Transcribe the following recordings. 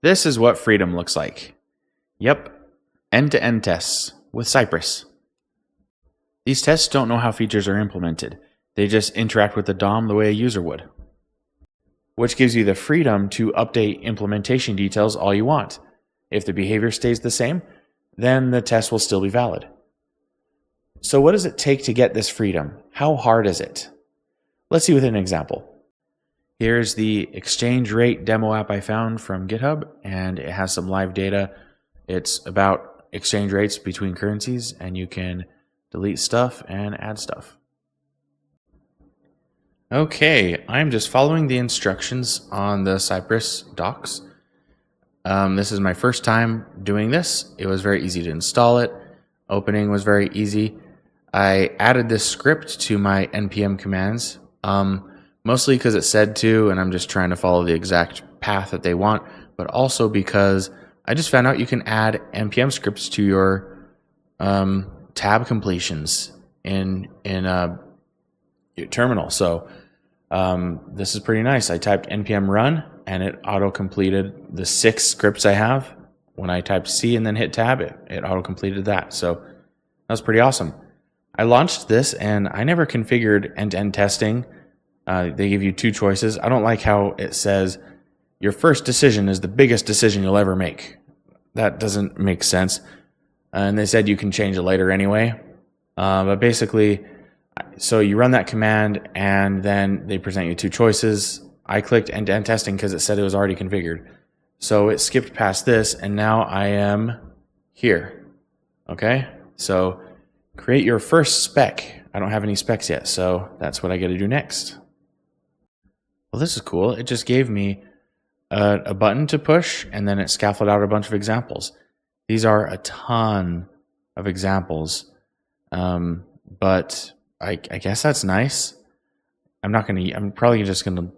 This is what freedom looks like. Yep, end-to-end tests with Cypress. These tests don't know how features are implemented. They just interact with the DOM the way a user would, which gives you the freedom to update implementation details all you want. If the behavior stays the same, then the test will still be valid. So what does it take to get this freedom? How hard is it? Let's see with an example. Here's the exchange rate demo app I found from GitHub, and it has some live data. It's about exchange rates between currencies, and you can delete stuff and add stuff. Okay, I'm just following the instructions on the Cypress docs. This is my first time doing this. It was very easy to install it. Opening was very easy. I added this script to my npm commands, mostly because it said to, and I'm just trying to follow the exact path that they want, but also because I just found out you can add npm scripts to your tab completions in your terminal. So this is pretty nice. I typed npm run and it auto-completed the 6 scripts I have. When I typed C and then hit tab, it auto-completed that. So that was pretty awesome. I launched this and I never configured end-to-end testing. They give you 2 choices. I don't like how it says your first decision is the biggest decision you'll ever make. That doesn't make sense. And they said you can change it later anyway. But basically, so you run that command and then they present you 2 choices. I clicked end-to-end testing because it said it was already configured. So it skipped past this and now I am here. Okay, so create your first spec. I don't have any specs yet, so that's what I got to do next. Well, this is cool. It just gave me a button to push and then it scaffolded out a bunch of examples. These are a ton of examples, but I guess that's nice. I'm probably just gonna,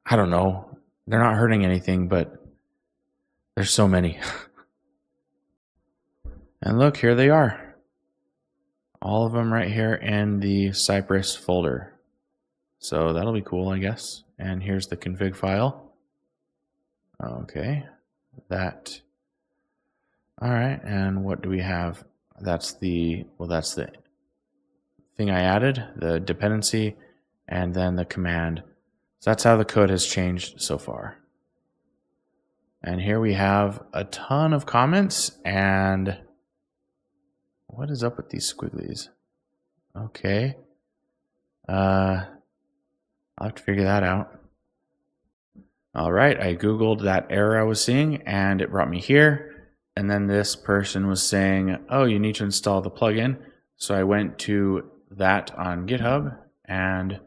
I don't know. They're not hurting anything, but there's so many. And look, here they are. All of them right here in the Cypress folder. So that'll be cool, I guess. And here's the config file. Okay, that. All right, and what do we have? That's the thing I added, the dependency, and then the command. So that's how the code has changed so far. And here we have a ton of comments, and what is up with these squigglies? Okay. I'll have to figure that out. All right, I Googled that error I was seeing, and it brought me here. And then this person was saying, oh, you need to install the plugin. So I went to that on GitHub and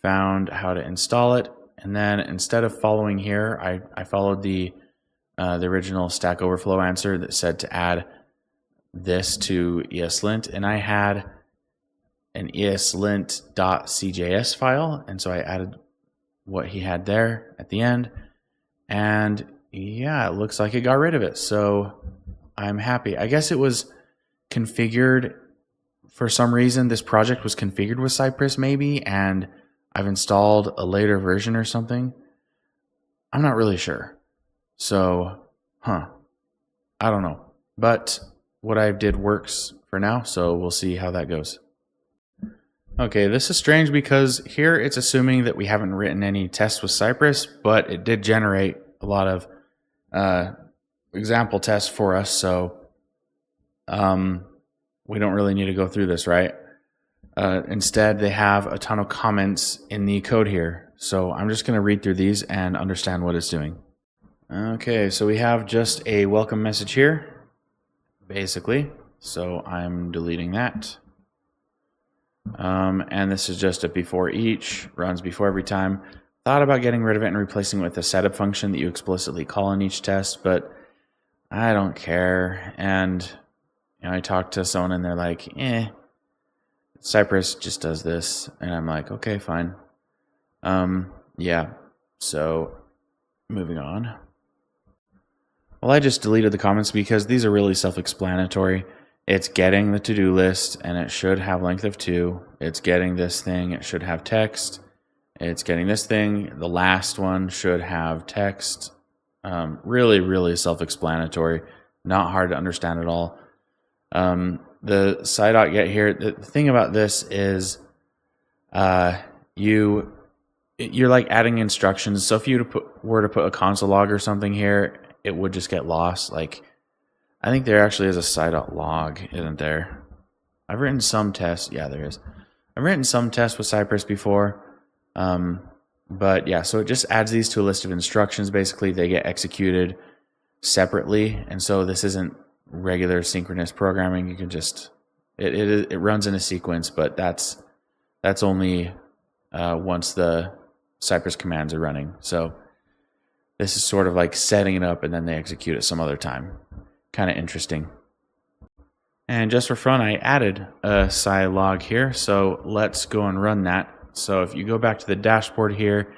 found how to install it. And then instead of following here, I followed the original Stack Overflow answer that said to add this to ESLint. And I had an eslint.cjs file. And so I added what he had there at the end. And yeah, it looks like it got rid of it. So I'm happy. I guess it was configured for some reason. This project was configured with Cypress maybe, and I've installed a later version or something. I'm not really sure. So, I don't know. But what I did works for now, so we'll see how that goes. Okay, this is strange because here it's assuming that we haven't written any tests with Cypress, but it did generate a lot of example tests for us, so we don't really need to go through this, right? Instead, they have a ton of comments in the code here, so I'm just going to read through these and understand what it's doing. Okay, so we have just a welcome message here, basically, so I'm deleting that. And this is just a before each, runs before every time. Thought about getting rid of it and replacing it with a setup function that you explicitly call in each test, but I don't care. And you know, I talked to someone and they're like, Cypress just does this. And I'm like, okay, fine. Yeah, so moving on. Well, I just deleted the comments because these are really self-explanatory. It's getting the to-do list and it should have length of 2. It's getting this thing, it should have text. It's getting this thing, the last one should have text. Really, really self-explanatory. Not hard to understand at all. The sci.get here, the thing about this is you're like adding instructions. So if you were to put a console log or something here, it would just get lost. Like, I think there actually is a sci.log, isn't there? I've written some tests. Yeah, there is. I've written some tests with Cypress before. But yeah, so it just adds these to a list of instructions. Basically, they get executed separately. And so this isn't regular synchronous programming. You can just, it runs in a sequence, but that's only once the Cypress commands are running. So this is sort of like setting it up and then they execute it some other time. Kind of interesting. And just for fun, I added a sci log here. So let's go and run that. So if you go back to the dashboard here,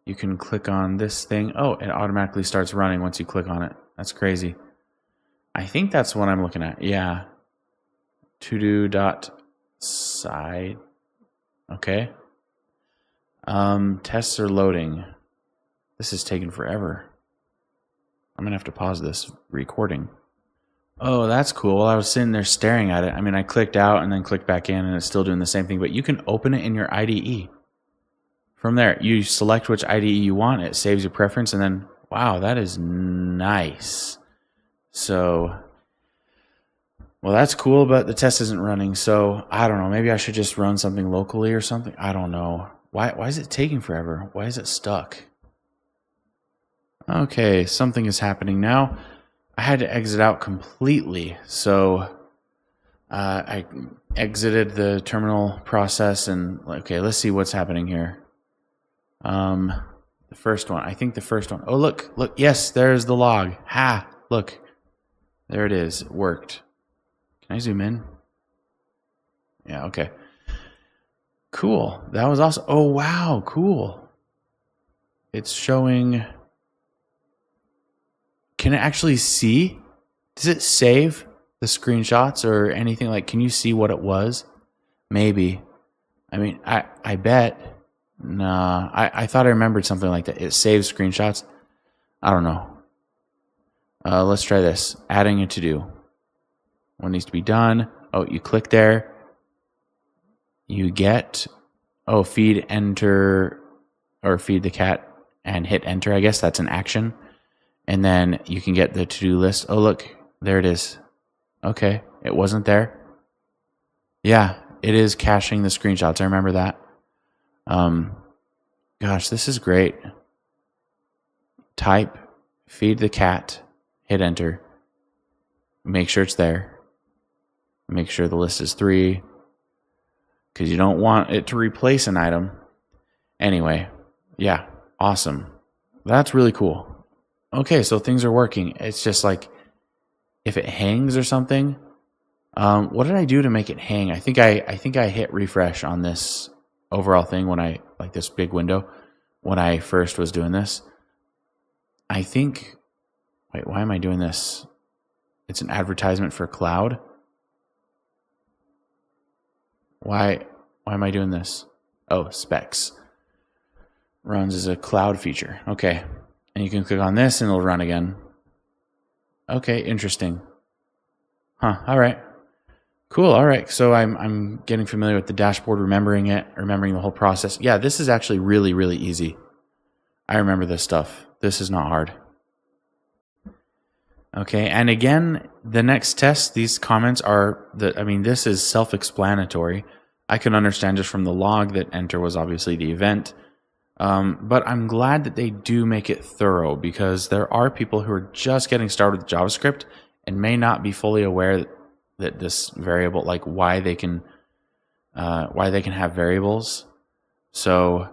you can click on this thing. Oh, it automatically starts running once you click on it. That's crazy. I think that's what I'm looking at. Yeah. todo.sci. Okay. Tests are loading. This is taking forever. I'm gonna have to pause this recording. Oh, that's cool. I was sitting there staring at it. I mean, I clicked out and then clicked back in and it's still doing the same thing, but you can open it in your IDE. From there, you select which IDE you want. It saves your preference and then, wow, that is nice. So, well, that's cool, but the test isn't running. So I don't know. Maybe I should just run something locally or something. I don't know. Why is it taking forever? Why is it stuck? Okay, something is happening now. I had to exit out completely. So I exited the terminal process and okay, let's see what's happening here. The first one, I think the first one. Oh, look, yes, there's the log. Ha, look, there it is. It worked. Can I zoom in? Yeah, okay. Cool. That was awesome. Oh, wow, cool. It's showing. Can it actually see? Does it save the screenshots or anything? Like, can you see what it was? Maybe. I mean, I bet. Nah, I thought I remembered something like that. It saves screenshots. I don't know. Let's try this. Adding a to-do. What needs to be done? Oh, you click there. You get, oh, feed enter or feed the cat and hit enter. I guess that's an action. And then you can get the to-do list. Oh, look, there it is. Okay, it wasn't there. Yeah, it is caching the screenshots. I remember that. Gosh, this is great. Type, feed the cat, hit enter. Make sure it's there. Make sure the list is 3 because you don't want it to replace an item. Anyway, yeah, awesome. That's really cool. Okay, so things are working. It's just like if it hangs or something. What did I do to make it hang? I think I hit refresh on this overall thing when I like this big window when I first was doing this. I think. Wait, why am I doing this? It's an advertisement for cloud. Why am I doing this? Oh, specs. Runs as a cloud feature. Okay. And you can click on this and it'll run again. Okay, interesting. Huh, all right. Cool, all right. So I'm getting familiar with the dashboard, remembering the whole process. Yeah, this is actually really, really easy. I remember this stuff. This is not hard. Okay, and again, the next test, these comments are, this is self-explanatory. I can understand just from the log that enter was obviously the event. But I'm glad that they do make it thorough because there are people who are just getting started with JavaScript and may not be fully aware that this variable, like why they can have variables. So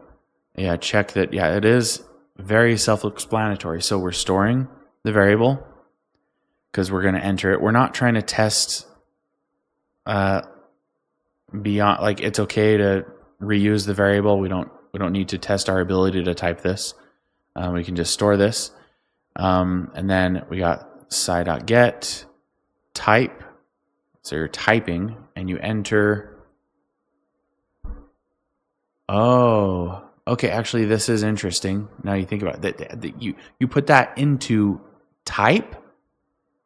yeah, check that. Yeah, it is very self-explanatory. So we're storing the variable because we're going to enter it. We're not trying to test beyond, like it's okay to reuse the variable. We don't need to test our ability to type this. We can just store this. And then we got sci.get type. So you're typing and you enter. Oh, Okay, actually, this is interesting. Now you think about it, that you put that into type,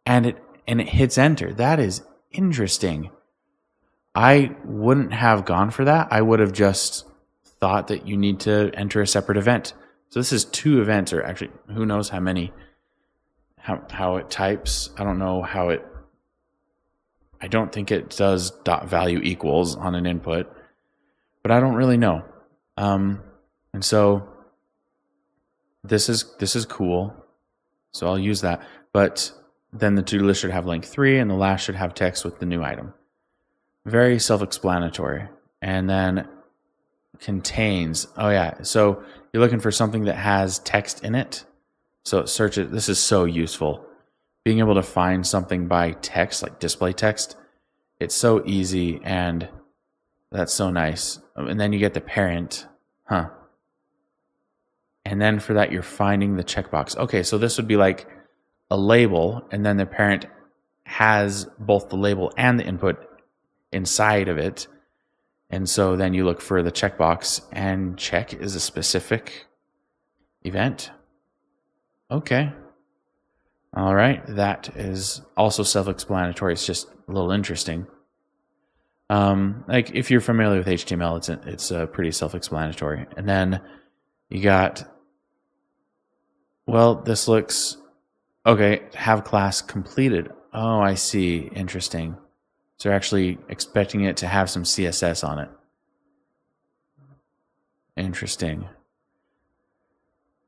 and it hits enter. That is interesting. I wouldn't have gone for that. I would have just thought that you need to enter a separate event. So this is 2 events, or actually, who knows how many. How it types. I don't know how it. I don't think it does dot value equals on an input, but I don't really know. And so this is cool. So I'll use that. But then the to-do list should have link 3, and the last should have text with the new item. Very self-explanatory. And then contains. Oh yeah. So you're looking for something that has text in it. So search it. This is so useful. Being able to find something by text, like display text, it's so easy, and that's so nice. And then you get the parent. Huh. And then for that, you're finding the checkbox. Okay, so this would be like a label, and then the parent has both the label and the input inside of it. And so then you look for the checkbox, and check is a specific event. Okay. All right, that is also self-explanatory. It's just a little interesting. Like if you're familiar with HTML, it's pretty self-explanatory. And then you got, well, this looks okay. Have class completed. Oh, I see. Interesting. So you're actually expecting it to have some CSS on it. Interesting.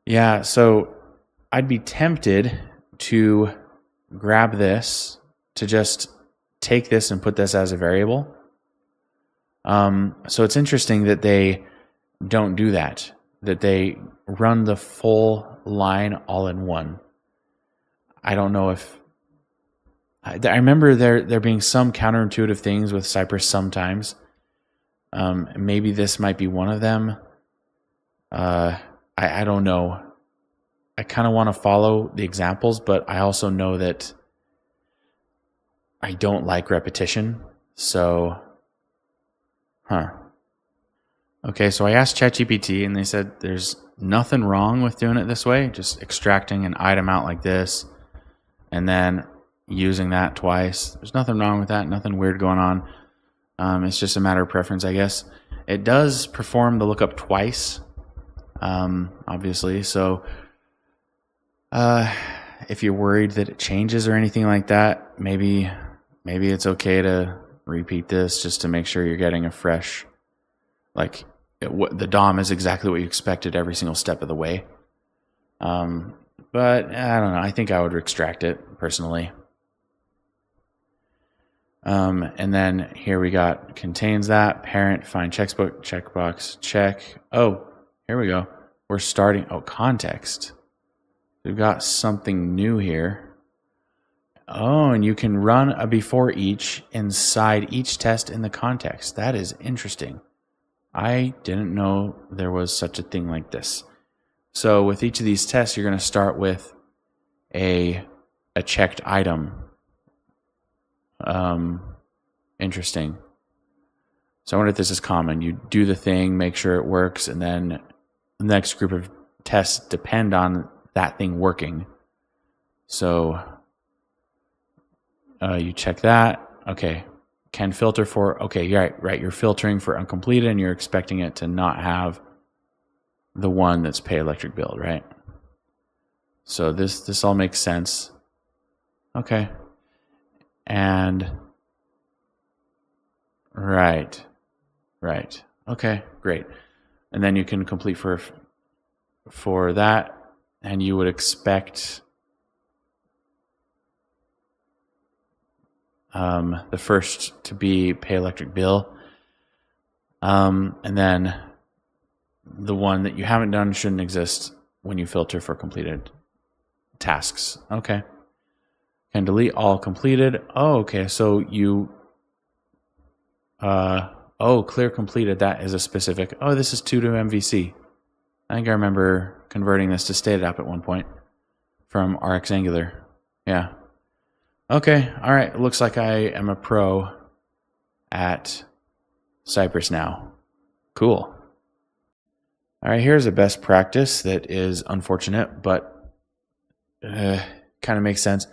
Yeah, so I'd be tempted to grab this, to just take this and put this as a variable. So it's interesting that they don't do that, that they run the full line all in one. I don't know if I remember there being some counterintuitive things with Cypress sometimes. Maybe this might be one of them. I don't know. I kind of want to follow the examples, but I also know that I don't like repetition. So, okay, so I asked ChatGPT, and they said there's nothing wrong with doing it this way, just extracting an item out like this and then using that twice. There's nothing wrong with that, nothing weird going on. It's just a matter of preference, I guess. It does perform the lookup twice, obviously. So if you're worried that it changes or anything like that, maybe it's okay to repeat this just to make sure you're getting a fresh, like the DOM is exactly what you expected every single step of the way. But I don't know. I think I would extract it personally. And then here we got contains that parent find checkbox check. Oh, here we go. We're starting. Oh, context. We've got something new here. Oh, and you can run a before each inside each test in the context. That is interesting. I didn't know there was such a thing like this. So with each of these tests, you're going to start with a checked item. Interesting. So I wonder if this is common. You do the thing, make sure it works, and then the next group of tests depend on that thing working. So you check that. Okay. Can filter for, okay, you're right. You're filtering for uncompleted, and you're expecting it to not have the one that's pay electric bill, right? So this all makes sense. Okay. And right. Okay, great. And then you can complete for that, and you would expect the first to be pay electric bill, and then the one that you haven't done shouldn't exist when you filter for completed tasks. Okay. Can delete all completed. Oh, okay. So you clear completed. That is a specific. Oh, this is 2 to MVC. I think I remember converting this to stated app at one point from RX Angular. Yeah. Okay. All right. It looks like I am a pro at Cypress now. Cool. All right, here's a best practice that is unfortunate, but kind of makes sense.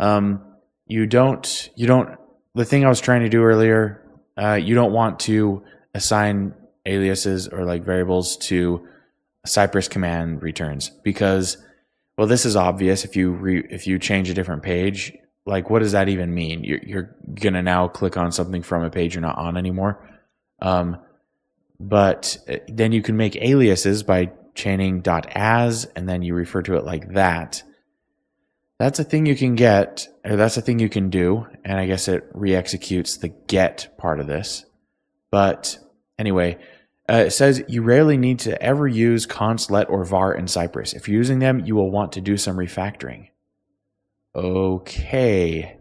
You don't, the thing I was trying to do earlier, you don't want to assign aliases or like variables to Cypress command returns because, well, this is obvious. If you change a different page, like what does that even mean? You're gonna now click on something from a page you're not on anymore. But then you can make aliases by chaining .as, and then you refer to it like that. That's a thing you can get, or that's a thing you can do, and I guess it re-executes the get part of this. But anyway, it says you rarely need to ever use const, let, or var in Cypress. If you're using them, you will want to do some refactoring. Okay.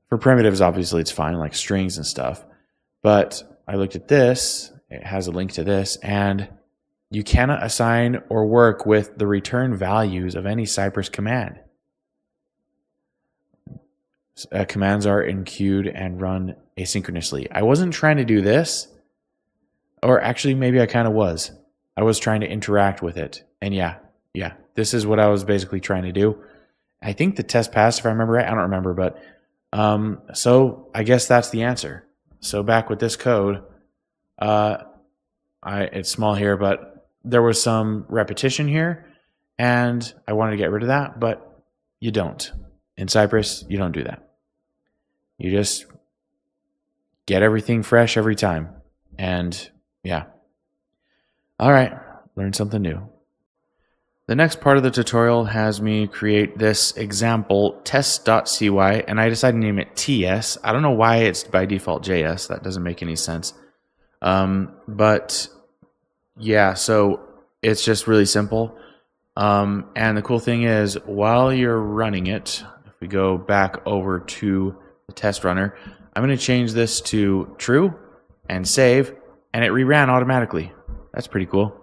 For primitives, obviously, it's fine, like strings and stuff. But I looked at this. It has a link to this, and you cannot assign or work with the return values of any Cypress command. Commands are enqueued and run asynchronously. I wasn't trying to do this, or actually maybe I kind of was. I was trying to interact with it, and yeah, this is what I was basically trying to do. I think the test passed if I remember right. I don't remember, but so I guess that's the answer. So back with this code, it's small here, but there was some repetition here, and I wanted to get rid of that, but you don't. In Cypress, you don't do that. You just get everything fresh every time. And yeah. All right, learn something new. The next part of the tutorial has me create this example test.cy, and I decided to name it TS. I don't know why it's by default JS. That doesn't make any sense. But yeah, so it's just really simple. And the cool thing is, while you're running it, if we go back over to the test runner, I'm going to change this to true and save, and it reran automatically. That's pretty cool.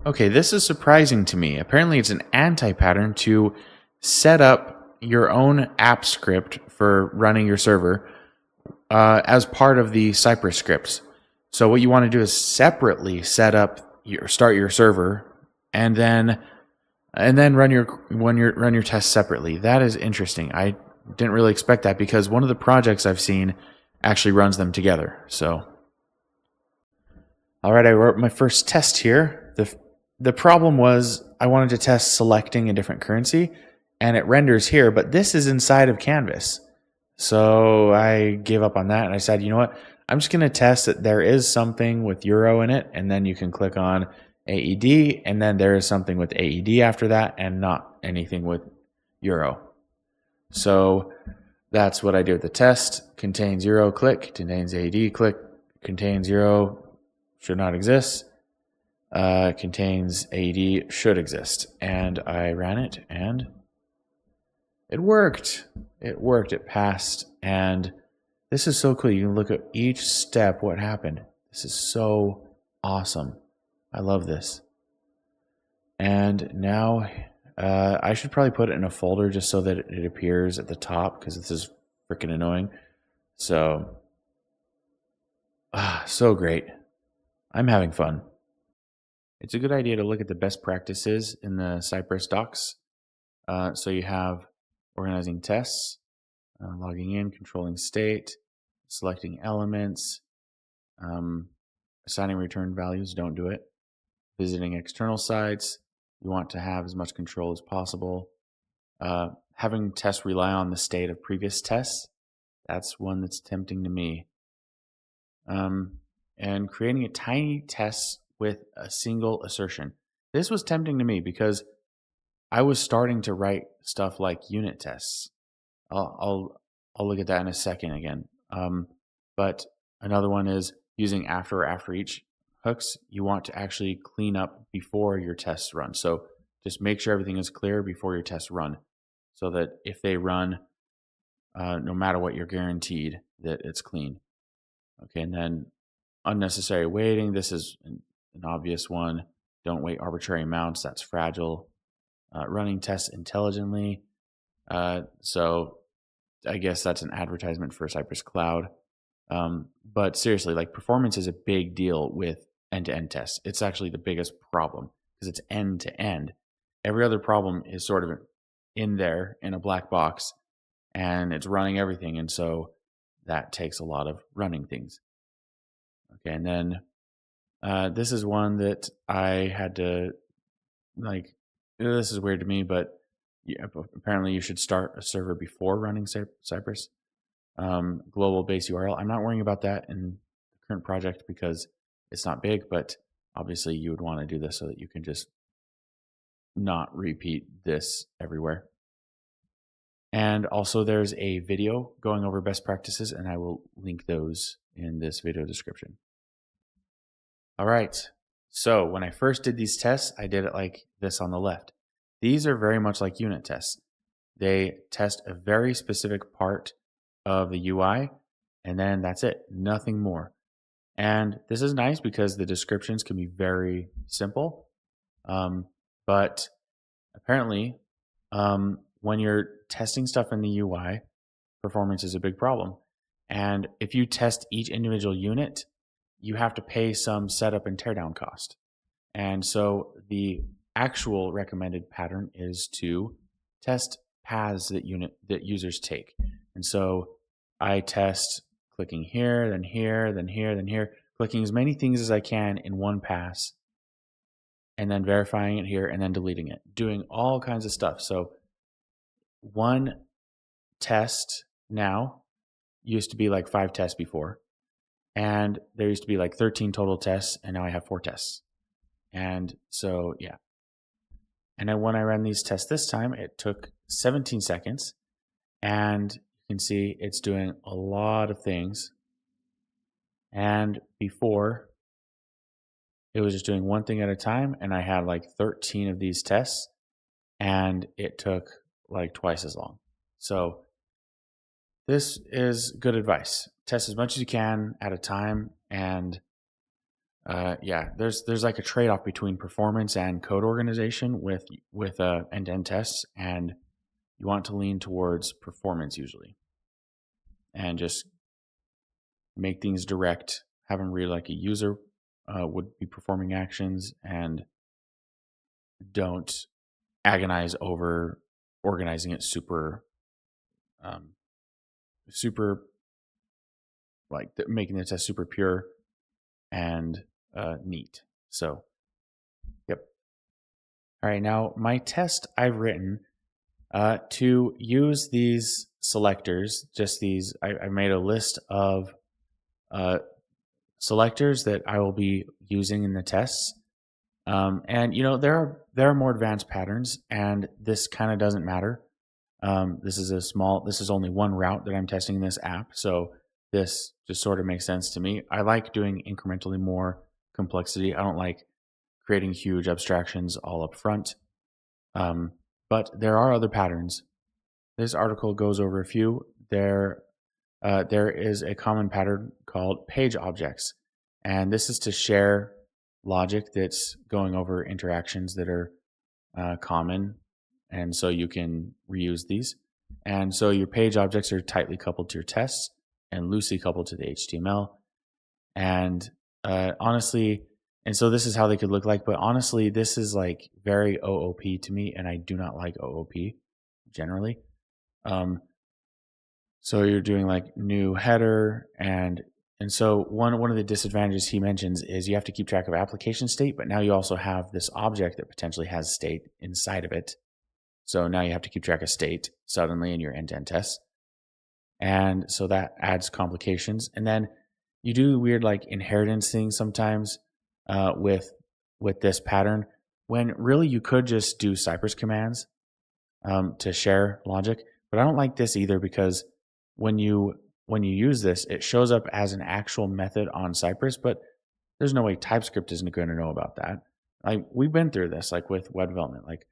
Okay, this is surprising to me. Apparently it's an anti-pattern to set up your own app script for running your server as part of the Cypress scripts. So what you want to do is separately set up start your server and then run your tests separately. That is interesting. I didn't really expect that because one of the projects I've seen actually runs them together. So all right, I wrote my first test here. The problem was I wanted to test selecting a different currency, and it renders here, but this is inside of Canvas. So I gave up on that, and I said, you know what? I'm just going to test that there is something with euro in it, and then you can click on AED, and then there is something with AED after that, and not anything with euro. So that's what I did with the test. Contains euro, click. Contains AED, click. Contains euro, should not exist. Contains AED, should exist. And I ran it, and it worked. It worked. It passed. And this is so cool. You can look at each step what happened. This is so awesome. I love this. And now I should probably put it in a folder just so that it appears at the top because this is freaking annoying. So, so great. I'm having fun. It's a good idea to look at the best practices in the Cypress docs. So you have organizing tests, logging in, controlling state, selecting elements, assigning return values, don't do it. Visiting external sites, you want to have as much control as possible. Having tests rely on the state of previous tests, that's one that's tempting to me. And creating a tiny test with a single assertion. This was tempting to me because I was starting to write stuff like unit tests. I'll look at that in a second again. But another one is using after or after each hooks. You want to actually clean up before your tests run. So just make sure everything is clear before your tests run, so that if they run, no matter what, you're guaranteed that it's clean. Okay, and then unnecessary waiting. This is an obvious one. Don't wait arbitrary amounts. That's fragile. Running tests intelligently. So I guess that's an advertisement for Cypress Cloud. But seriously, like performance is a big deal with end-to-end tests. It's actually the biggest problem because it's end-to-end. Every other problem is sort of in there in a black box, and it's running everything. And so that takes a lot of running things. Okay, and then this is one that I had to, like, this is weird to me, but yeah, apparently you should start a server before running Cypress. Global base URL. I'm not worrying about that in the current project because it's not big, but obviously you would want to do this so that you can just not repeat this everywhere. And also there's a video going over best practices, and I will link those in this video description. All right. So when I first did these tests, I did it like this on the left. These are very much like unit tests. They test a very specific part of the UI, and then that's it, nothing more. And this is nice because the descriptions can be very simple. But apparently, when you're testing stuff in the UI, performance is a big problem. And if you test each individual unit, you have to pay some setup and teardown cost. And so the actual recommended pattern is to test paths that users take. And so I test clicking here, then here, then here, then here, clicking as many things as I can in one pass, and then verifying it here, and then deleting it, doing all kinds of stuff. So one test now used to be like 5 tests before, and there used to be like 13 total tests, and now I have 4 tests. And so, yeah. And then when I ran these tests this time, it took 17 seconds, and you can see it's doing a lot of things. And before, it was just doing one thing at a time, and I had like 13 of these tests, and it took like twice as long. So this is good advice. Test as much as you can at a time, and yeah, there's like a trade-off between performance and code organization with end-to-end tests, and you want to lean towards performance usually, and just make things direct. Have them read like a user would be performing actions, and don't agonize over organizing it super, like making the test super pure and neat. So, yep. All right, now my test I've written to use these selectors, just these, I made a list of selectors that I will be using in the tests. And you know, there are more advanced patterns, and this kind of doesn't matter. This is only one route that I'm testing in this app, so this just sort of makes sense to me. I like doing incrementally more complexity. I don't like creating huge abstractions all up front. But there are other patterns. This article goes over a few. There is a common pattern called page objects, and this is to share logic that's going over interactions that are common, and so you can reuse these. And so your page objects are tightly coupled to your tests and loosely coupled to the HTML. And honestly, and so this is how they could look like, but honestly, this is like very OOP to me, and I do not like OOP generally. So you're doing like new header, and so one of the disadvantages he mentions is you have to keep track of application state, but now you also have this object that potentially has state inside of it. So now you have to keep track of state suddenly in your end-to-end tests. And so that adds complications. And then you do weird like inheritance things sometimes with this pattern, when really you could just do Cypress commands to share logic. But I don't like this either, because when you use this, it shows up as an actual method on Cypress, but there's no way TypeScript isn't going to know about that. Like, we've been through this, like with web development. Like,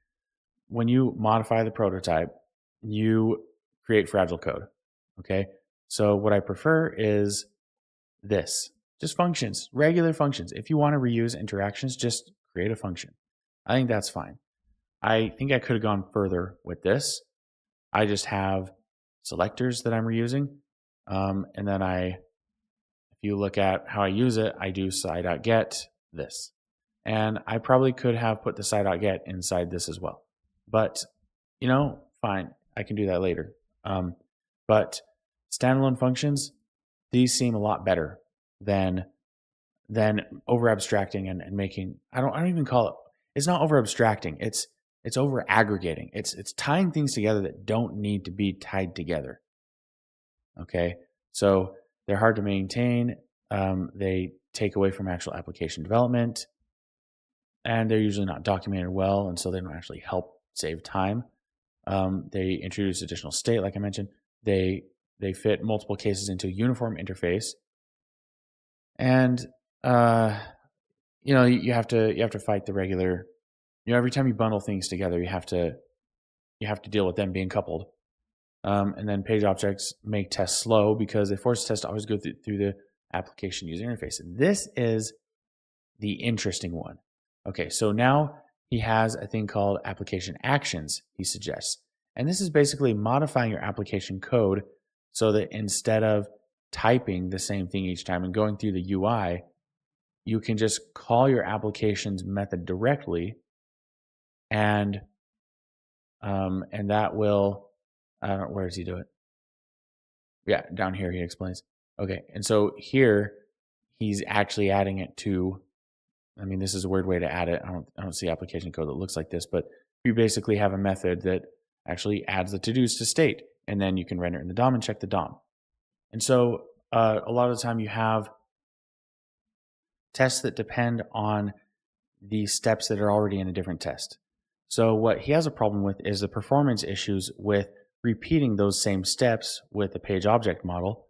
when you modify the prototype, you create fragile code. Okay, so what I prefer is this, just functions, regular functions. If you want to reuse interactions, just create a function. I think that's fine. I think I could have gone further with this. I just have selectors that I'm reusing. And then if you look at how I use it, I do sci.get, this. And I probably could have put the site.get inside this as well. But, fine, I can do that later. But standalone functions, these seem a lot better than over abstracting and making. I don't even call it. It's not over abstracting. It's over aggregating. It's tying things together that don't need to be tied together. Okay, so they're hard to maintain. They take away from actual application development, and they're usually not documented well, and so they don't actually help save time. They introduce additional state, like I mentioned. They fit multiple cases into a uniform interface, and you have to fight the regular. Every time you bundle things together, you have to deal with them being coupled. And then page objects make tests slow because they force tests to always go through the application user interface. And this is the interesting one. Okay, so now he has a thing called application actions, he suggests. And this is basically modifying your application code so that instead of typing the same thing each time and going through the UI, you can just call your application's method directly, and that will, I don't know, where does he do it? Yeah, down here he explains. Okay, and so here he's actually adding it to. I mean, this is a weird way to add it. I don't see application code that looks like this, but you basically have a method that actually adds the to-dos to state, and then you can render it in the DOM and check the DOM. And so a lot of the time you have tests that depend on the steps that are already in a different test. So what he has a problem with is the performance issues with repeating those same steps with the page object model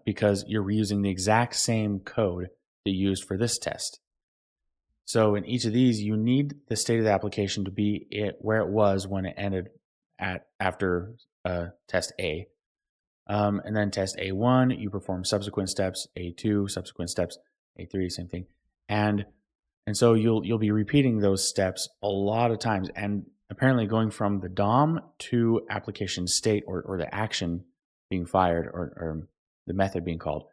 because you're reusing the exact same code that you used for this test. So in each of these, you need the state of the application to be where it was when it ended after test A. And then test A1, you perform subsequent steps, A2, subsequent steps, A3, same thing. And so you'll be repeating those steps a lot of times. And apparently going from the DOM to application state or the action being fired or the method being called,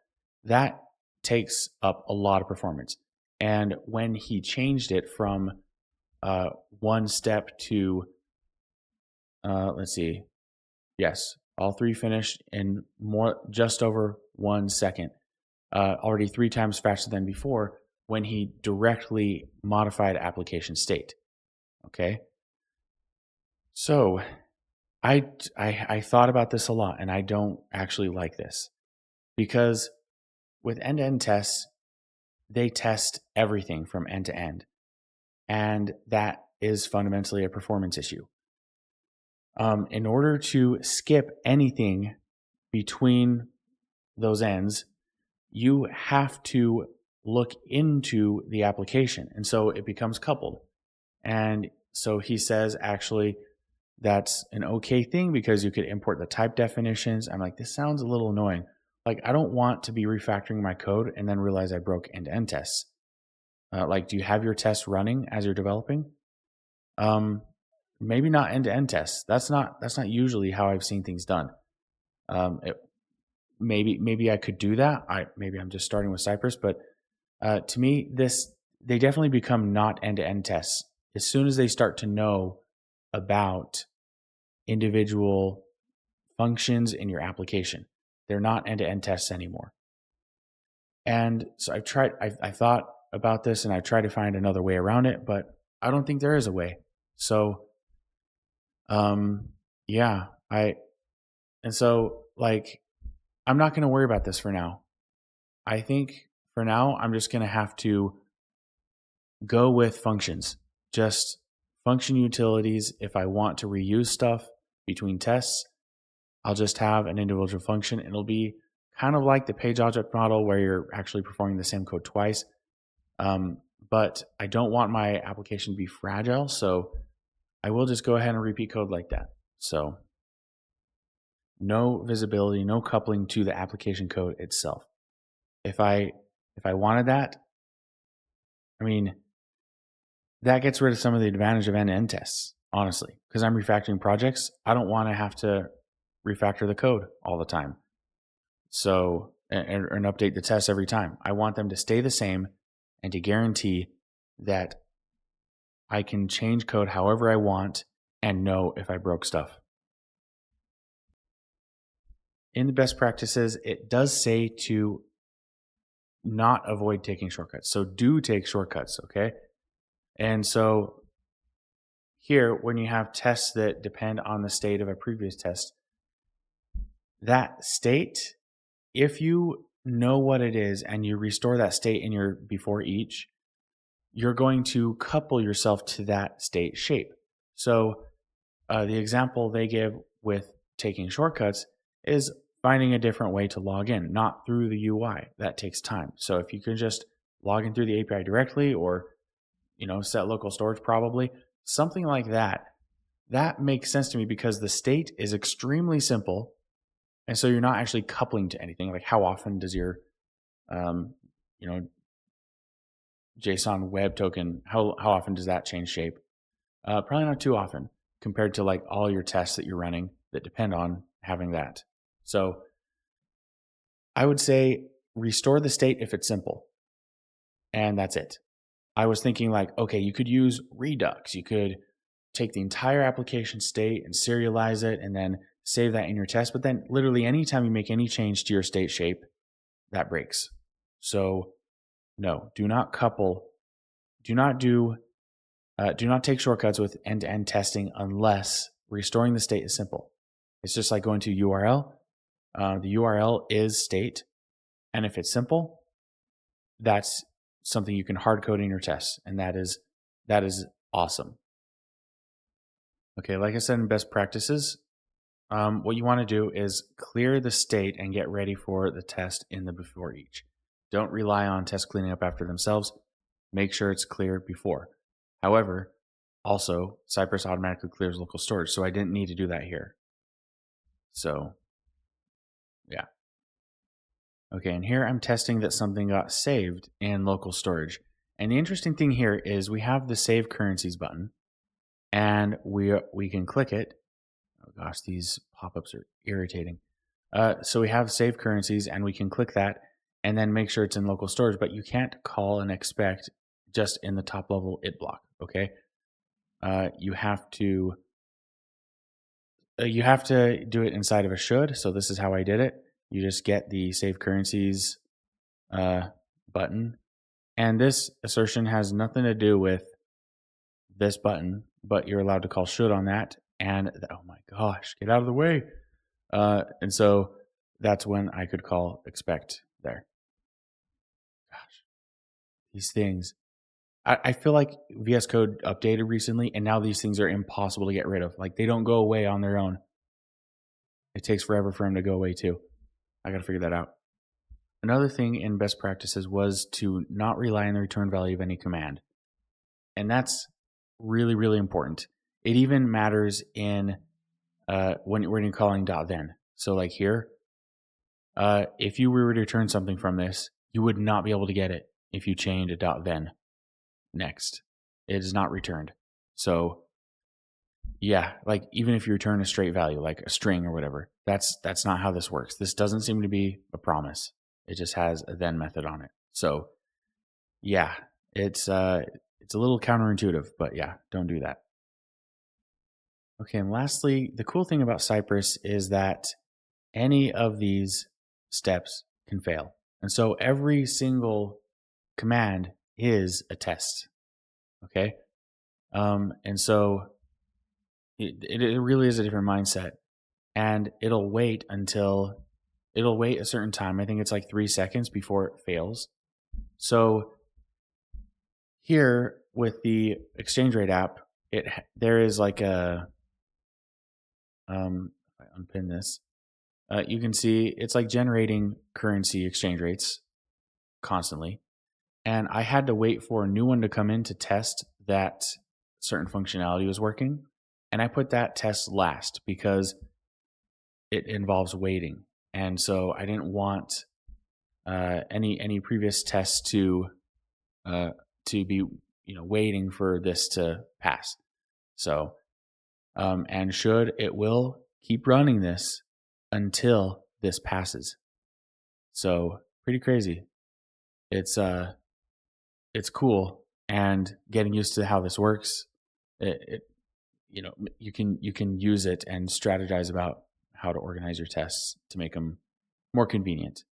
that takes up a lot of performance. And when he changed it from one step to, let's see, yes, all three finished in just over 1 second, already 3 times faster than before when he directly modified application state. Okay, so I thought about this a lot, and I don't actually like this because with end-to-end tests, they test everything from end to end, and that is fundamentally a performance issue. In order to skip anything between those ends, you have to look into the application, and so it becomes coupled. And so he says actually that's an okay thing because you could import the type definitions. I'm like, this sounds a little annoying. Like, I don't want to be refactoring my code and then realize I broke end-to-end tests. Like, do you have your tests running as you're developing? Maybe not end-to-end tests. That's not usually how I've seen things done. Maybe I could do that. Maybe I'm just starting with Cypress, but to me, they definitely become not end-to-end tests as soon as they start to know about individual functions in your application. They're not end-to-end tests anymore. And so I thought about this and I tried to find another way around it, but I don't think there is a way. So, yeah, I'm not going to worry about this for now. I think for now, I'm just going to have to go with functions, just function utilities. If I want to reuse stuff between tests, I'll just have an individual function. It'll be kind of like the page object model where you're actually performing the same code twice. But I don't want my application to be fragile, so I will just go ahead and repeat code like that. So no visibility, no coupling to the application code itself. If I wanted that, I mean, that gets rid of some of the advantage of end-to-end tests, honestly, because I'm refactoring projects. I don't want to have to refactor the code all the time. So, and update the tests every time. I want them to stay the same and to guarantee that I can change code however I want and know if I broke stuff. In the best practices, it does say to not avoid taking shortcuts. So do take shortcuts, okay? And so here, when you have tests that depend on the state of a previous test, that state, if you know what it is and you restore that state in your before each, you're going to couple yourself to that state shape. So the example they give with taking shortcuts is finding a different way to log in, not through the UI. That takes time. So if you can just log in through the API directly, or set local storage, probably something like that, that makes sense to me because the state is extremely simple, and so you're not actually coupling to anything. Like, how often does your you know JSON web token, how often does that change shape? Probably not too often compared to like all your tests that you're running that depend on having that. So I would say restore the state if it's simple, and that's it. I was thinking like, okay, you could use Redux. You could take the entire application state and serialize it and then save that in your test. But then literally anytime you make any change to your state shape, that breaks. So no, do not couple, do not take shortcuts with end-to-end testing unless restoring the state is simple. It's just like going to URL. The URL is state, and if it's simple, that's something you can hard code in your tests, and that is awesome. Okay, like I said in best practices, what you want to do is clear the state and get ready for the test in the before each. Don't rely on tests cleaning up after themselves. Make sure it's clear before. However, also, Cypress automatically clears local storage, so I didn't need to do that here. So, yeah. Okay, and here I'm testing that something got saved in local storage. And the interesting thing here is we have the Save Currencies button, and we can click it. Oh gosh, these pop-ups are irritating. So we have Save Currencies, and we can click that, and then make sure it's in local storage, but you can't call and expect just in the top level it block, okay? You have to do it inside of a should. So this is how I did it. You just get the Save Currencies button, and this assertion has nothing to do with this button, but you're allowed to call should on that. And oh my gosh, get out of the way! And so that's when I could call expect there. Gosh, these things. I feel like VS Code updated recently, and now these things are impossible to get rid of. Like, they don't go away on their own. It takes forever for them to go away too. I got to figure that out. Another thing in best practices was to not rely on the return value of any command. And that's really, really important. It even matters in when you're calling .then. So like here, if you were to return something from this, you would not be able to get it if you chained a .then next. It is not returned. So yeah, like even if you return a straight value, like a string or whatever, that's not how this works. This doesn't seem to be a promise. It just has a then method on it. So yeah, it's a little counterintuitive, but yeah, don't do that. Okay, and lastly, the cool thing about Cypress is that any of these steps can fail. And so every single command is a test. Okay. And so it really is a different mindset. And it'll wait a certain time. I think it's like 3 seconds before it fails. So here with the exchange rate app, there is like a if I unpin this, you can see it's like generating currency exchange rates constantly. And I had to wait for a new one to come in to test that certain functionality was working. And I put that test last because it involves waiting. And so I didn't want any previous tests to be waiting for this to pass. So and it will keep running this until this passes. So pretty crazy. It's it's cool, and getting used to how this works, you can use it and strategize about how to organize your tests to make them more convenient.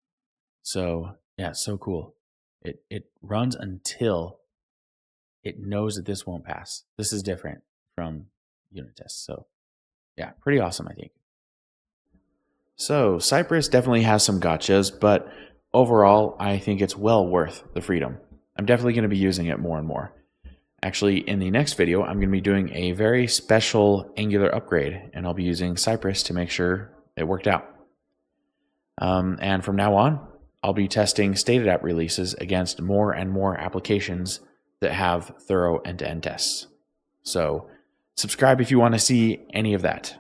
So yeah, so cool. It runs until it knows that this won't pass. This is different from unit tests. So yeah, pretty awesome, I think. So Cypress definitely has some gotchas, but overall, I think it's well worth the freedom. I'm definitely going to be using it more and more. Actually, in the next video, I'm going to be doing a very special Angular upgrade, and I'll be using Cypress to make sure it worked out. And from now on, I'll be testing stated app releases against more and more applications that have thorough end-to-end tests. So subscribe if you want to see any of that.